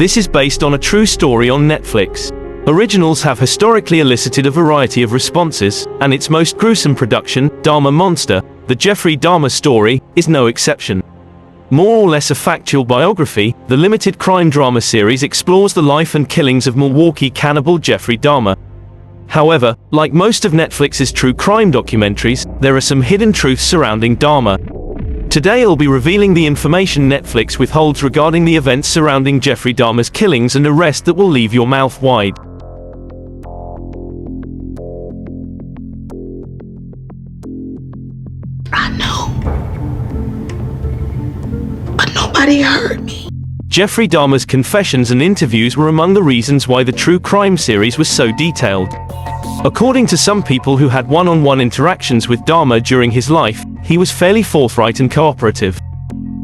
This is based on a true story on Netflix. Originals have historically elicited a variety of responses, and its most gruesome production, Dahmer Monster, The Jeffrey Dahmer Story, is no exception. More or less a factual biography, the limited crime drama series explores the life and killings of Milwaukee cannibal Jeffrey Dahmer. However, like most of Netflix's true crime documentaries, there are some hidden truths surrounding Dahmer. Today I'll be revealing the information Netflix withholds regarding the events surrounding Jeffrey Dahmer's killings and arrest that will leave your mouth wide. I know, but nobody heard me. Jeffrey Dahmer's confessions and interviews were among the reasons why the true crime series was so detailed. According to some people who had one-on-one interactions with Dahmer during his life, he was fairly forthright and cooperative.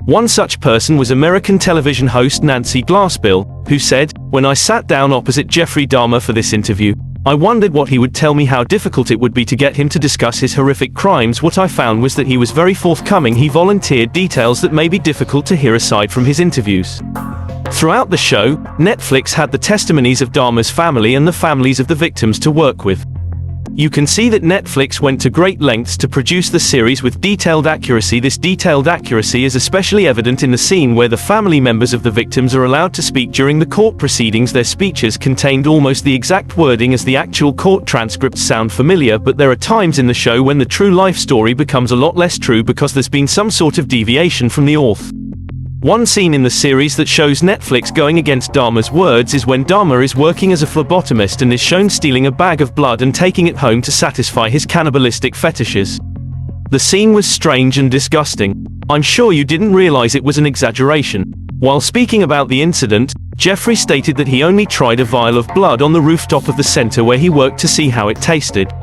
One such person was American television host Nancy Glassbill, who said, "When I sat down opposite Jeffrey Dahmer for this interview, I wondered what he would tell me, how difficult it would be to get him to discuss his horrific crimes. What I found was that he was very forthcoming. He volunteered details that may be difficult to hear aside from his interviews." Throughout the show, Netflix had the testimonies of Dahmer's family and the families of the victims to work with. You can see that Netflix went to great lengths to produce the series with detailed accuracy. This detailed accuracy is especially evident in the scene where the family members of the victims are allowed to speak during the court proceedings. Their speeches contained almost the exact wording as the actual court transcripts. Sound familiar? But there are times in the show when the true life story becomes a lot less true because there's been some sort of deviation from the author. One scene in the series that shows Netflix going against Dahmer's words is when Dahmer is working as a phlebotomist and is shown stealing a bag of blood and taking it home to satisfy his cannibalistic fetishes. The scene was strange and disgusting. I'm sure you didn't realize it was an exaggeration. While speaking about the incident, Jeffrey stated that he only tried a vial of blood on the rooftop of the center where he worked to see how it tasted.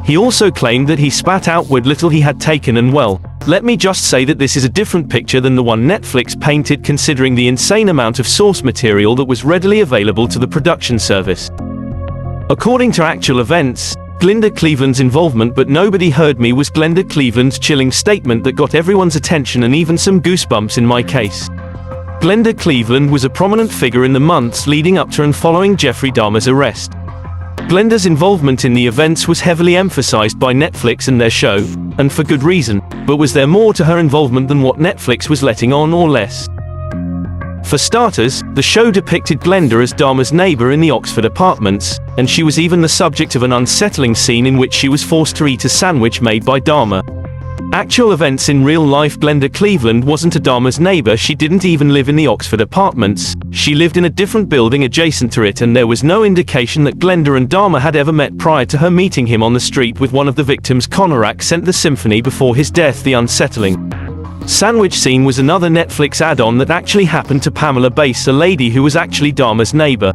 He also claimed that he spat out what little he had taken, and well, let me just say that this is a different picture than the one Netflix painted, considering the insane amount of source material that was readily available to the production service. According to actual events, Glenda Cleveland's involvement "but nobody heard me" was Glenda Cleveland's chilling statement that got everyone's attention and even some goosebumps in my case. Glenda Cleveland was a prominent figure in the months leading up to and following Jeffrey Dahmer's arrest. Glenda's involvement in the events was heavily emphasized by Netflix and their show, and for good reason, but was there more to her involvement than what Netflix was letting on, or less? For starters, the show depicted Glenda as Dahmer's neighbor in the Oxford apartments, and she was even the subject of an unsettling scene in which she was forced to eat a sandwich made by Dahmer. Actual events in real life: Glenda Cleveland wasn't a Dahmer's neighbor. She didn't even live in the Oxford apartments. She lived in a different building adjacent to it, and there was no indication that Glenda and Dahmer had ever met prior to her meeting him on the street with one of the victims. Conorak sent the symphony before his death. The unsettling sandwich scene was another Netflix add-on that actually happened to Pamela Bass, a lady who was actually Dahmer's neighbor.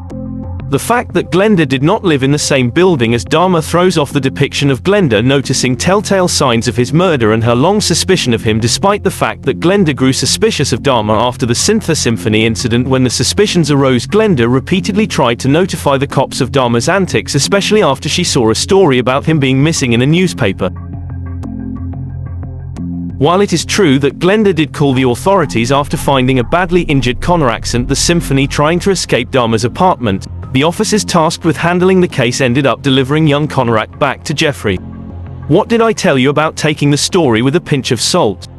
The fact that Glenda did not live in the same building as Dahmer throws off the depiction of Glenda noticing telltale signs of his murder and her long suspicion of him, despite the fact that Glenda grew suspicious of Dahmer after the Syntha Symphony incident. When the suspicions arose, Glenda repeatedly tried to notify the cops of Dahmer's antics, especially after she saw a story about him being missing in a newspaper. While it is true that Glenda did call the authorities after finding a badly injured Conorak at the symphony trying to escape Dahmer's apartment, the officers tasked with handling the case ended up delivering young Conorak back to Jeffrey. What did I tell you about taking the story with a pinch of salt?